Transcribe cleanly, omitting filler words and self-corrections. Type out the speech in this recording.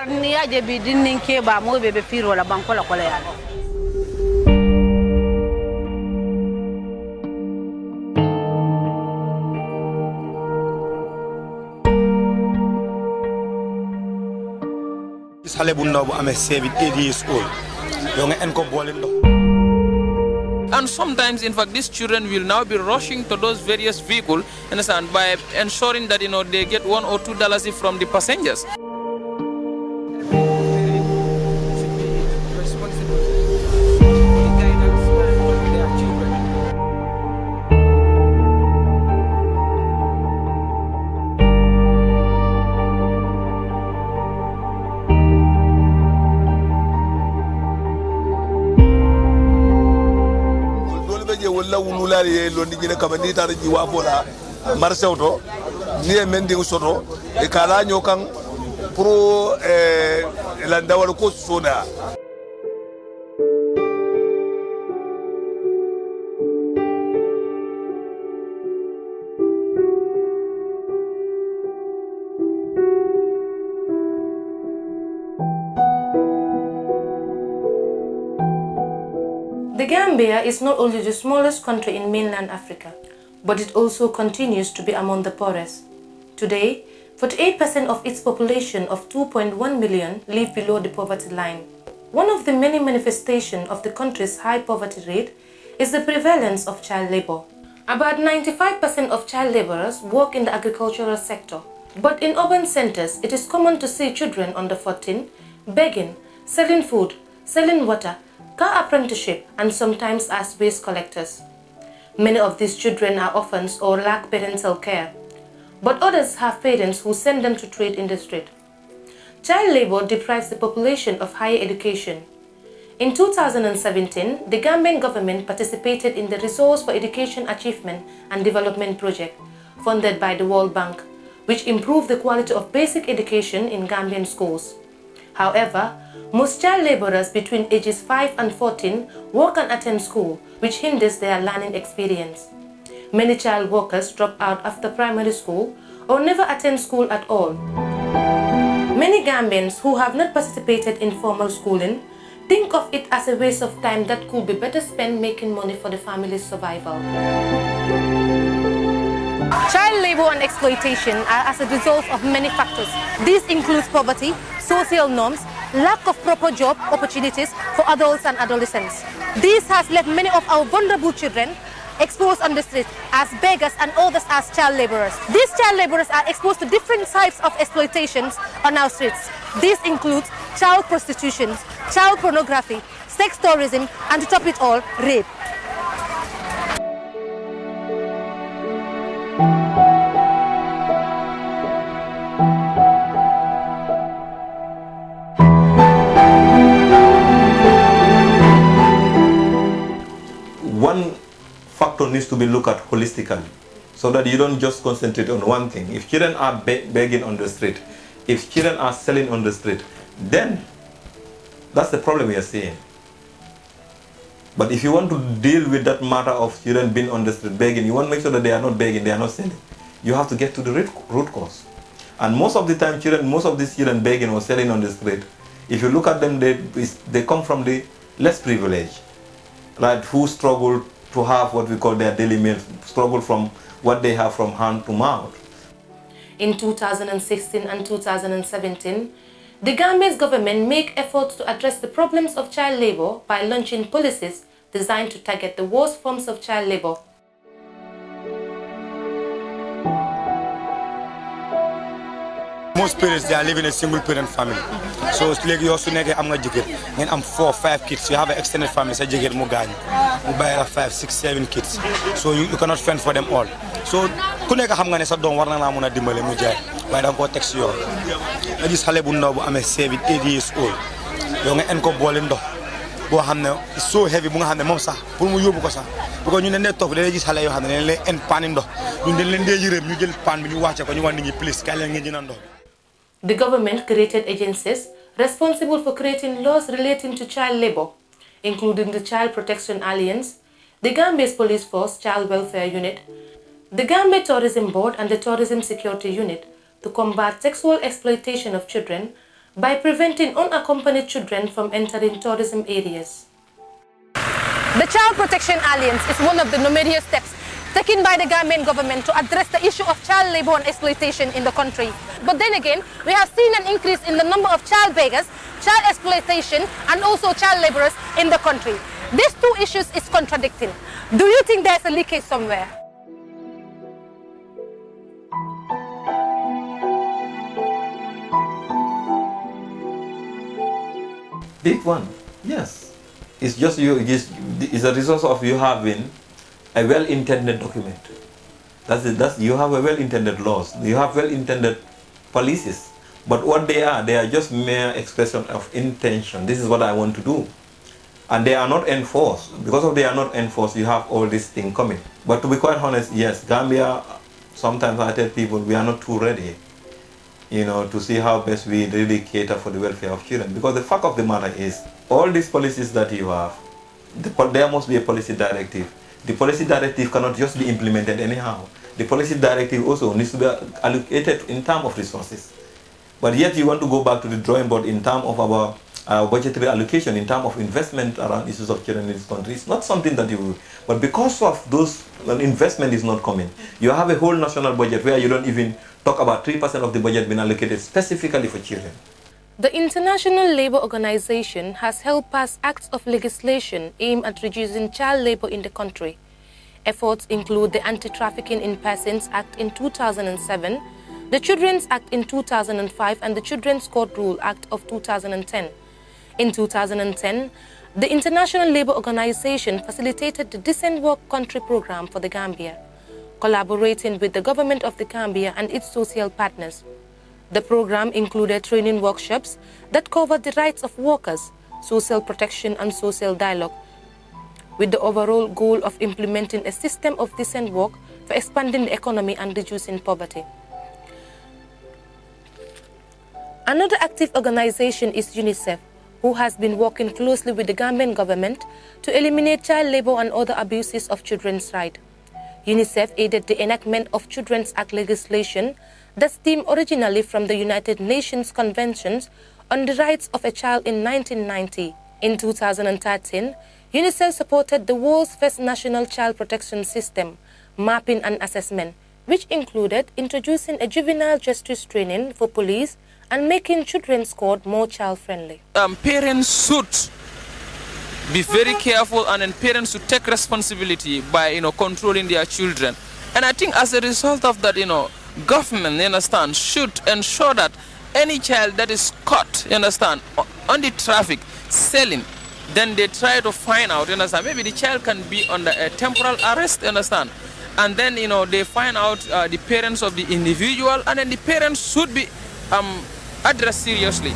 barniya je bi dinnin ke ba mo be firo la bankola kola ya xale bu ndaw bu amé 7 years old yo nga en ko bolé ndox. And sometimes, in fact, these children will now be rushing to those various vehicles, understand, by ensuring that they get $1 or $2 from the passengers. wala wulula ye londi jine kaba ni tar ji wafola marché auto ni e mendi soto e kala nyokan pro la ndawal ko soda. The Gambia is not only the smallest country in mainland Africa, but it also continues to be among the poorest. Today, 48% of its population of 2.1 million live below the poverty line. One of the many manifestations of the country's high poverty rate is the prevalence of child labor. About 95% of child laborers work in the agricultural sector, but in urban centers, it is common to see children under 14 begging, selling food, selling water, car apprenticeship, and sometimes as waste collectors. Many of these children are orphans or lack parental care, but others have parents who send them to trade in the street. Child labor deprives the population of higher education. In 2017, the Gambian government participated in the Resource for Education Achievement and Development project, funded by the World Bank, which improved the quality of basic education in Gambian schools. However, most child laborers between ages 5 and 14 work and attend school, which hinders their learning experience. Many child workers drop out after primary school or never attend school at all. Many Gambians who have not participated in formal schooling think of it as a waste of time that could be better spent making money for the family's survival. Child labor and exploitation are as a result of many factors. This includes poverty, social norms, lack of proper job opportunities for adults and adolescents. This has left many of our vulnerable children exposed on the street as beggars and others as child laborers. These child laborers are exposed to different types of exploitations on our streets. This includes child prostitution, child pornography, sex tourism, and to top it all, rape. One factor needs to be looked at holistically so that you don't just concentrate on one thing. If children are begging on the street, if children are selling on the street, then that's the problem we are seeing. But if you want to deal with that matter of children being on the street begging, you want to make sure that they are not begging, they are not selling. You have to get to the root cause. And most of the time, most of these children begging or selling on the street, if you look at them, they come from the less privileged, right, who struggle to have what we call their daily meals, struggle from what they have from hand to mouth. In 2016 and 2017, the Gambia's government made efforts to address the problems of child labor by launching policies designed to target the worst forms of child labor. Most parents, they are living in a single parent family. So like you also need am and I'm 4 or 5 kids. You have an extended family, so you get more gani. You buy 5, 6, 7 kids. So you cannot fend for them all. So kuneka hamga ne sa don warna na muna dimbale mu jay. Why don't go text you? I just xale bu ndaw bu amé 7, 8 years old. Yo nga en ko bolé ndox. Bo xamné it's so heavy bu nga xamné mom sax pour mu yobu ko sax. Because ñu ne tok da gis xale yo xamné len en pan ndox. Ñu den len dé yërem ñu jël pan bi ñu wacce ko ñu wan nit ñi please kay len nga jëna ndox. The government created agencies responsible for creating laws relating to child labor, including the Child Protection Alliance, the Gambia's Police Force Child Welfare Unit, the Gambia Tourism Board and the Tourism Security Unit to combat sexual exploitation of children by preventing unaccompanied children from entering tourism areas. The Child Protection Alliance is one of the numerous steps taken by the Gambian government to address the issue of child labor and exploitation in the country. But then again, we have seen an increase in the number of child beggars, child exploitation, and also child laborers in the country. These two issues is contradicting. Do you think there's a leakage somewhere? Big one, yes. It's just it's a result of you having a well-intended document. That's it. You have a well-intended laws. You have well-intended policies. But what they are just mere expression of intention. This is what I want to do. And they are not enforced. Because of they are not enforced, you have all this thing coming. But to be quite honest, yes, Gambia, sometimes I tell people we are not too ready, to see how best we really cater for the welfare of children. Because the fact of the matter is, all these policies that you have, there must be a policy directive. The policy directive cannot just be implemented anyhow. The policy directive also needs to be allocated in terms of resources. But yet you want to go back to the drawing board in terms of our budgetary allocation, in terms of investment around issues of children in this country. It's not something that you... But because of those, investment is not coming. You have a whole national budget where you don't even talk about 3% of the budget being allocated specifically for children. The International Labour Organization has helped pass acts of legislation aimed at reducing child labour in the country. Efforts include the Anti-Trafficking in Persons Act in 2007, the Children's Act in 2005 and the Children's Court Rule Act of 2010. In 2010, the International Labour Organization facilitated the Decent Work Country Programme for the Gambia, collaborating with the government of the Gambia and its social partners. The program included training workshops that covered the rights of workers, social protection and social dialogue, with the overall goal of implementing a system of decent work for expanding the economy and reducing poverty. Another active organization is UNICEF, who has been working closely with the Gambian government to eliminate child labor and other abuses of children's rights. UNICEF aided the enactment of Children's Act legislation that stemmed originally from the United Nations Conventions on the Rights of a Child in 1990. In 2013, UNICEF supported the world's first national child protection system, mapping and assessment, which included introducing a juvenile justice training for police and making children's court more child-friendly. Parents should be very careful, and then parents should take responsibility by controlling their children. And I think as a result of that, government, should ensure that any child that is caught, on the traffic selling, then they try to find out, maybe the child can be under a temporal arrest, and then, they find out the parents of the individual, and then the parents should be addressed seriously.